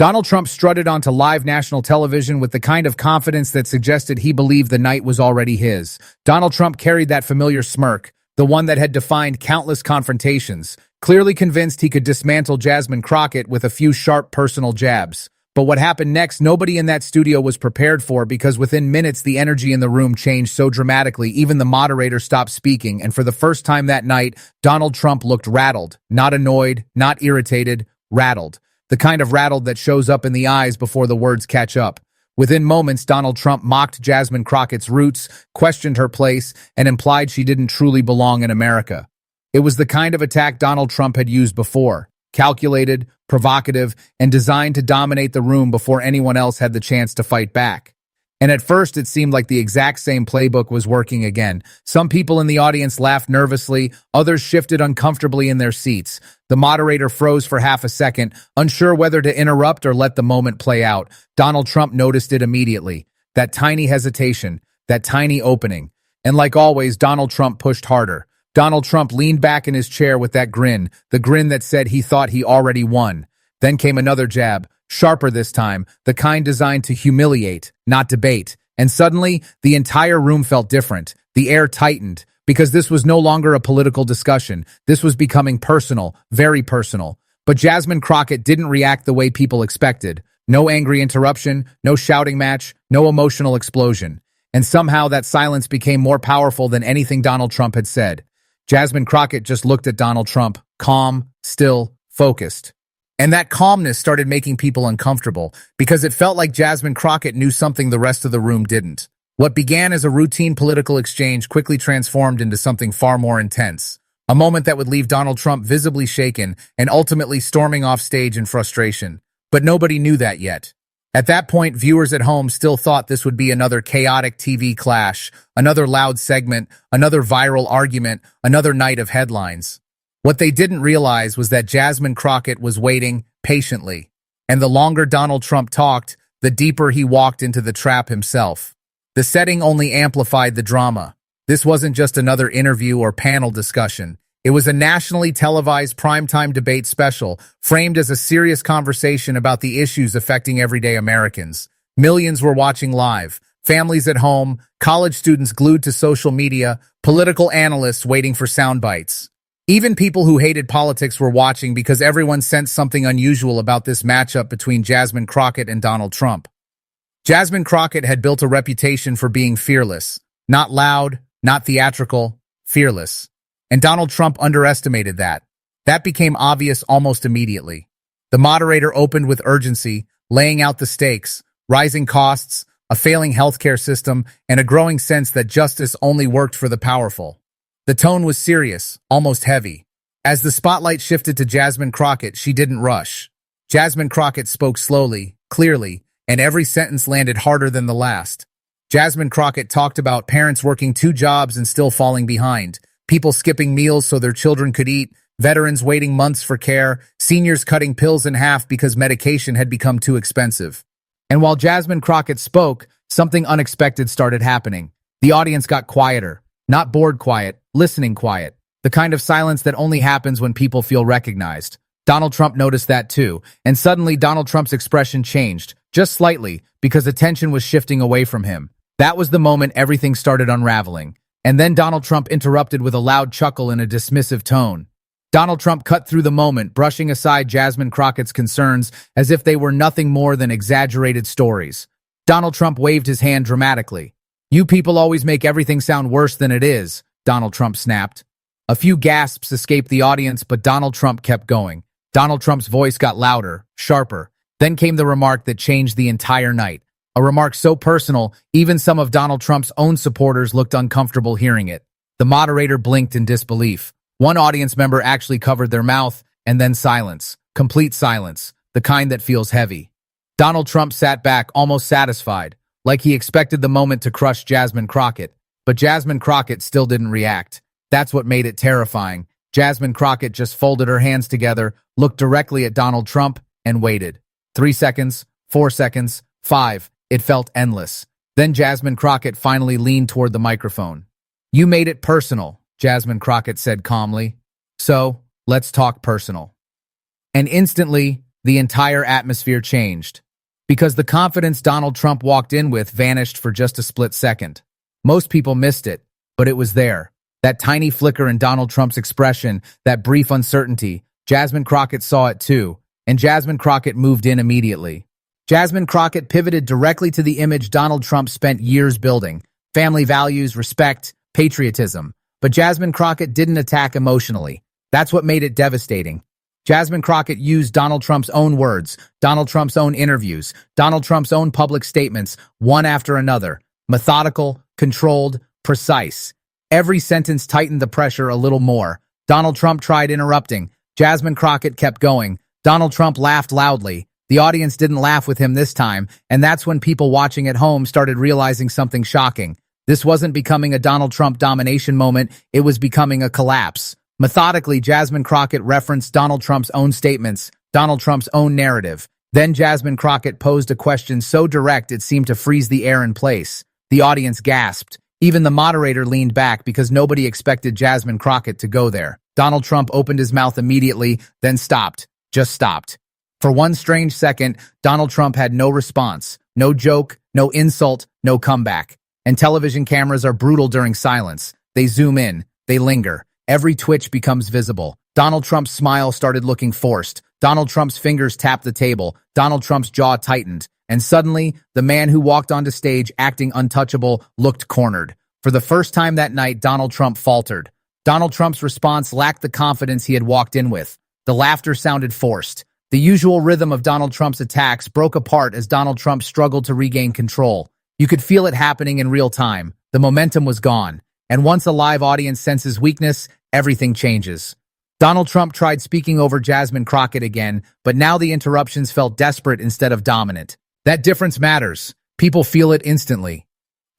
Donald Trump strutted onto live national television with the kind of confidence that suggested he believed the night was already his. Donald Trump carried that familiar smirk, the one that had defined countless confrontations, clearly convinced he could dismantle Jasmine Crockett with a few sharp personal jabs. But what happened next, nobody in that studio was prepared for, because within minutes the energy in the room changed so dramatically even the moderator stopped speaking, and for the first time that night, Donald Trump looked rattled, not annoyed, not irritated, rattled. The kind of rattled that shows up in the eyes before the words catch up. Within moments, Donald Trump mocked Jasmine Crockett's roots, questioned her place, and implied she didn't truly belong in America. It was the kind of attack Donald Trump had used before, calculated, provocative, and designed to dominate the room before anyone else had the chance to fight back. And at first, it seemed like the exact same playbook was working again. Some people in the audience laughed nervously, others shifted uncomfortably in their seats. The moderator froze for half a second, unsure whether to interrupt or let the moment play out. Donald Trump noticed it immediately. That tiny hesitation, that tiny opening. And like always, Donald Trump pushed harder. Donald Trump leaned back in his chair with that grin, the grin that said he thought he already won. Then came another jab, sharper this time, the kind designed to humiliate, not debate. And suddenly, the entire room felt different. The air tightened, because this was no longer a political discussion. This was becoming personal, very personal. But Jasmine Crockett didn't react the way people expected. No angry interruption, no shouting match, no emotional explosion. And somehow that silence became more powerful than anything Donald Trump had said. Jasmine Crockett just looked at Donald Trump, calm, still, focused. And that calmness started making people uncomfortable, because it felt like Jasmine Crockett knew something the rest of the room didn't. What began as a routine political exchange quickly transformed into something far more intense. A moment that would leave Donald Trump visibly shaken and ultimately storming off stage in frustration. But nobody knew that yet. At that point, viewers at home still thought this would be another chaotic TV clash, another loud segment, another viral argument, another night of headlines. What they didn't realize was that Jasmine Crockett was waiting patiently. And the longer Donald Trump talked, the deeper he walked into the trap himself. The setting only amplified the drama. This wasn't just another interview or panel discussion. It was a nationally televised primetime debate special, framed as a serious conversation about the issues affecting everyday Americans. Millions were watching live, families at home, college students glued to social media, political analysts waiting for sound bites. Even people who hated politics were watching because everyone sensed something unusual about this matchup between Jasmine Crockett and Donald Trump. Jasmine Crockett had built a reputation for being fearless. Not loud, not theatrical, fearless. And Donald Trump underestimated that. That became obvious almost immediately. The moderator opened with urgency, laying out the stakes, rising costs, a failing healthcare system, and a growing sense that justice only worked for the powerful. The tone was serious, almost heavy. As the spotlight shifted to Jasmine Crockett, she didn't rush. Jasmine Crockett spoke slowly, clearly, and every sentence landed harder than the last. Jasmine Crockett talked about parents working 2 jobs and still falling behind, people skipping meals so their children could eat, veterans waiting months for care, seniors cutting pills in half because medication had become too expensive. And while Jasmine Crockett spoke, something unexpected started happening. The audience got quieter. Not bored quiet, listening quiet. The kind of silence that only happens when people feel recognized. Donald Trump noticed that too, and suddenly Donald Trump's expression changed, just slightly, because attention was shifting away from him. That was the moment everything started unraveling. And then Donald Trump interrupted with a loud chuckle in a dismissive tone. Donald Trump cut through the moment, brushing aside Jasmine Crockett's concerns as if they were nothing more than exaggerated stories. Donald Trump waved his hand dramatically. "You people always make everything sound worse than it is," Donald Trump snapped. A few gasps escaped the audience, but Donald Trump kept going. Donald Trump's voice got louder, sharper. Then came the remark that changed the entire night. A remark so personal, even some of Donald Trump's own supporters looked uncomfortable hearing it. The moderator blinked in disbelief. One audience member actually covered their mouth, and then silence. Complete silence. The kind that feels heavy. Donald Trump sat back, almost satisfied, like he expected the moment to crush Jasmine Crockett. But Jasmine Crockett still didn't react. That's what made it terrifying. Jasmine Crockett just folded her hands together, looked directly at Donald Trump, and waited. 3 seconds, 4 seconds, 5. It felt endless. Then Jasmine Crockett finally leaned toward the microphone. "You made it personal," Jasmine Crockett said calmly. "So, let's talk personal." And instantly, the entire atmosphere changed. Because the confidence Donald Trump walked in with vanished for just a split second. Most people missed it, but it was there. That tiny flicker in Donald Trump's expression, that brief uncertainty, Jasmine Crockett saw it too, and Jasmine Crockett moved in immediately. Jasmine Crockett pivoted directly to the image Donald Trump spent years building: family values, respect, patriotism. But Jasmine Crockett didn't attack emotionally. That's what made it devastating. Jasmine Crockett used Donald Trump's own words, Donald Trump's own interviews, Donald Trump's own public statements, one after another. Methodical, controlled, precise. Every sentence tightened the pressure a little more. Donald Trump tried interrupting. Jasmine Crockett kept going. Donald Trump laughed loudly. The audience didn't laugh with him this time, and that's when people watching at home started realizing something shocking. This wasn't becoming a Donald Trump domination moment, it was becoming a collapse. Methodically, Jasmine Crockett referenced Donald Trump's own statements, Donald Trump's own narrative. Then Jasmine Crockett posed a question so direct it seemed to freeze the air in place. The audience gasped. Even the moderator leaned back because nobody expected Jasmine Crockett to go there. Donald Trump opened his mouth immediately, then stopped. Just stopped. For one strange second, Donald Trump had no response. No joke, no insult, no comeback. And television cameras are brutal during silence. They zoom in. They linger. Every twitch becomes visible. Donald Trump's smile started looking forced. Donald Trump's fingers tapped the table. Donald Trump's jaw tightened. And suddenly, the man who walked onto stage acting untouchable looked cornered. For the first time that night, Donald Trump faltered. Donald Trump's response lacked the confidence he had walked in with. The laughter sounded forced. The usual rhythm of Donald Trump's attacks broke apart as Donald Trump struggled to regain control. You could feel it happening in real time. The momentum was gone. And once a live audience senses weakness, everything changes. Donald Trump tried speaking over Jasmine Crockett again, but now the interruptions felt desperate instead of dominant. That difference matters. People feel it instantly.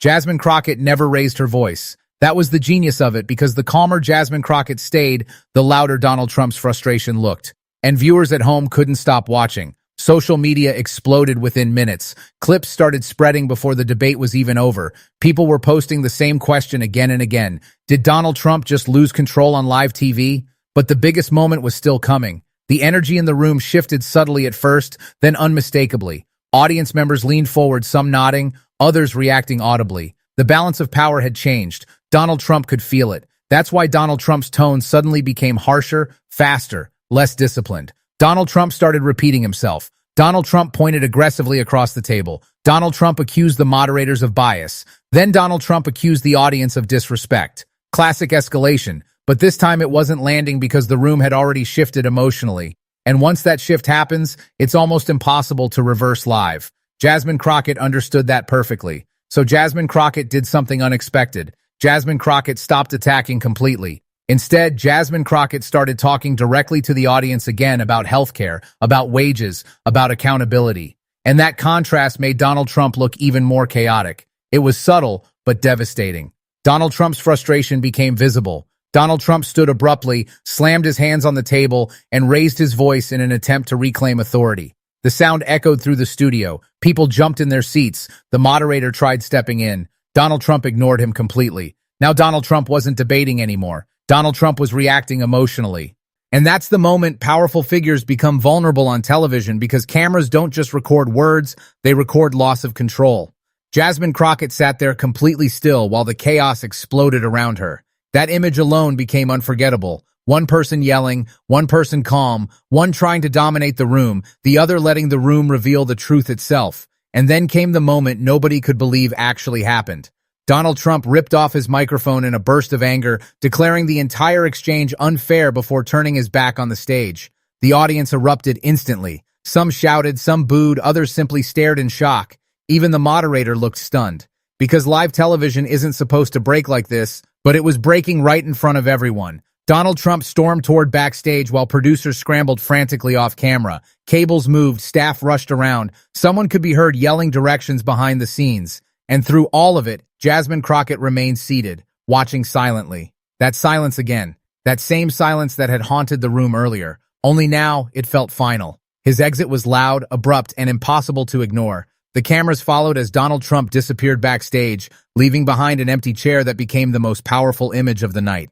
Jasmine Crockett never raised her voice. That was the genius of it, because the calmer Jasmine Crockett stayed, the louder Donald Trump's frustration looked. And viewers at home couldn't stop watching. Social media exploded within minutes. Clips started spreading before the debate was even over. People were posting the same question again and again. Did Donald Trump just lose control on live TV? But the biggest moment was still coming. The energy in the room shifted subtly at first, then unmistakably. Audience members leaned forward, some nodding, others reacting audibly. The balance of power had changed. Donald Trump could feel it. That's why Donald Trump's tone suddenly became harsher, faster, less disciplined. Donald Trump started repeating himself. Donald Trump pointed aggressively across the table. Donald Trump accused the moderators of bias. Then Donald Trump accused the audience of disrespect. Classic escalation. But this time it wasn't landing because the room had already shifted emotionally. And once that shift happens, it's almost impossible to reverse live. Jasmine Crockett understood that perfectly. So Jasmine Crockett did something unexpected. Jasmine Crockett stopped attacking completely. Instead, Jasmine Crockett started talking directly to the audience again about healthcare, about wages, about accountability. And that contrast made Donald Trump look even more chaotic. It was subtle, but devastating. Donald Trump's frustration became visible. Donald Trump stood abruptly, slammed his hands on the table, and raised his voice in an attempt to reclaim authority. The sound echoed through the studio. People jumped in their seats. The moderator tried stepping in. Donald Trump ignored him completely. Now Donald Trump wasn't debating anymore. Donald Trump was reacting emotionally. And that's the moment powerful figures become vulnerable on television, because cameras don't just record words, they record loss of control. Jasmine Crockett sat there completely still while the chaos exploded around her. That image alone became unforgettable. One person yelling, one person calm, one trying to dominate the room, the other letting the room reveal the truth itself. And then came the moment nobody could believe actually happened. Donald Trump ripped off his microphone in a burst of anger, declaring the entire exchange unfair before turning his back on the stage. The audience erupted instantly. Some shouted, some booed, others simply stared in shock. Even the moderator looked stunned. Because live television isn't supposed to break like this, but it was breaking right in front of everyone. Donald Trump stormed toward backstage while producers scrambled frantically off camera. Cables moved, staff rushed around. Someone could be heard yelling directions behind the scenes. And through all of it, Jasmine Crockett remained seated, watching silently. That silence again. That same silence that had haunted the room earlier. Only now, it felt final. His exit was loud, abrupt, and impossible to ignore. The cameras followed as Donald Trump disappeared backstage, leaving behind an empty chair that became the most powerful image of the night.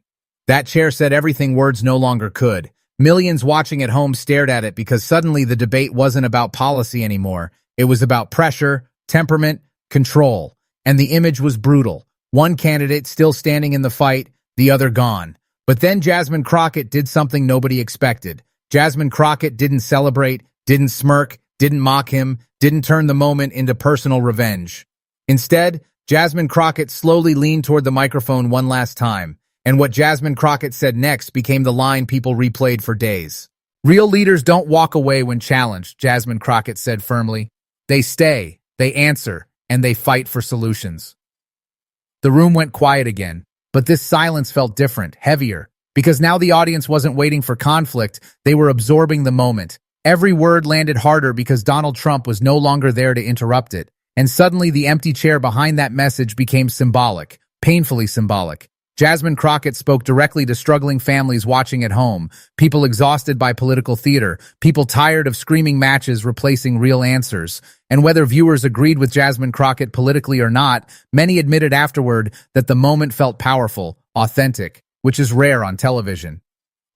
That chair said everything words no longer could. Millions watching at home stared at it because suddenly the debate wasn't about policy anymore. It was about pressure, temperament, control. And the image was brutal. One candidate still standing in the fight, the other gone. But then Jasmine Crockett did something nobody expected. Jasmine Crockett didn't celebrate, didn't smirk, didn't mock him, didn't turn the moment into personal revenge. Instead, Jasmine Crockett slowly leaned toward the microphone one last time, and what Jasmine Crockett said next became the line people replayed for days. "Real leaders don't walk away when challenged," Jasmine Crockett said firmly. "They stay, they answer, and they fight for solutions." The room went quiet again, but this silence felt different, heavier, because now the audience wasn't waiting for conflict, they were absorbing the moment. Every word landed harder because Donald Trump was no longer there to interrupt it, and suddenly the empty chair behind that message became symbolic, painfully symbolic. Jasmine Crockett spoke directly to struggling families watching at home, people exhausted by political theater, people tired of screaming matches replacing real answers. And whether viewers agreed with Jasmine Crockett politically or not, many admitted afterward that the moment felt powerful, authentic, which is rare on television.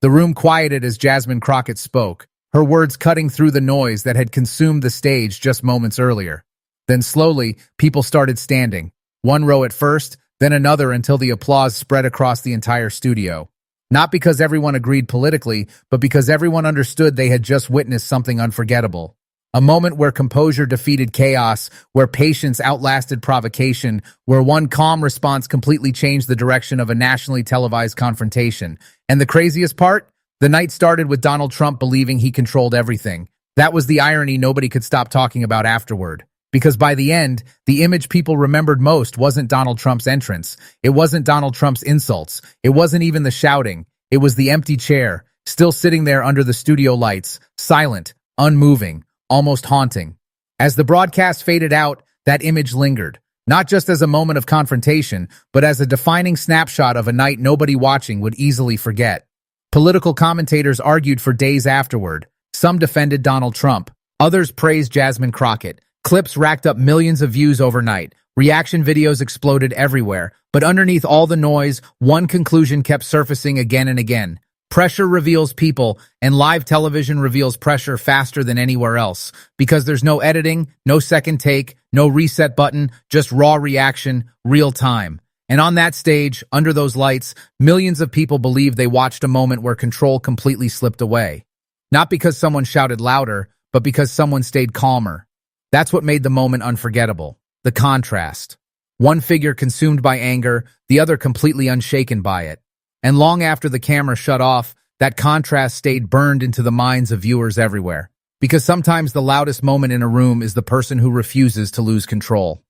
The room quieted as Jasmine Crockett spoke, her words cutting through the noise that had consumed the stage just moments earlier. Then slowly, people started standing, one row at first, then another until the applause spread across the entire studio. Not because everyone agreed politically, but because everyone understood they had just witnessed something unforgettable. A moment where composure defeated chaos, where patience outlasted provocation, where one calm response completely changed the direction of a nationally televised confrontation. And the craziest part? The night started with Donald Trump believing he controlled everything. That was the irony nobody could stop talking about afterward. Because by the end, the image people remembered most wasn't Donald Trump's entrance. It wasn't Donald Trump's insults. It wasn't even the shouting. It was the empty chair, still sitting there under the studio lights, silent, unmoving, almost haunting. As the broadcast faded out, that image lingered, not just as a moment of confrontation, but as a defining snapshot of a night nobody watching would easily forget. Political commentators argued for days afterward. Some defended Donald Trump. Others praised Jasmine Crockett. Clips racked up millions of views overnight. Reaction videos exploded everywhere. But underneath all the noise, one conclusion kept surfacing again and again. Pressure reveals people, and live television reveals pressure faster than anywhere else. Because there's no editing, no second take, no reset button, just raw reaction, real time. And on that stage, under those lights, millions of people believed they watched a moment where control completely slipped away. Not because someone shouted louder, but because someone stayed calmer. That's what made the moment unforgettable. The contrast. One figure consumed by anger, the other completely unshaken by it. And long after the camera shut off, that contrast stayed burned into the minds of viewers everywhere. Because sometimes the loudest moment in a room is the person who refuses to lose control.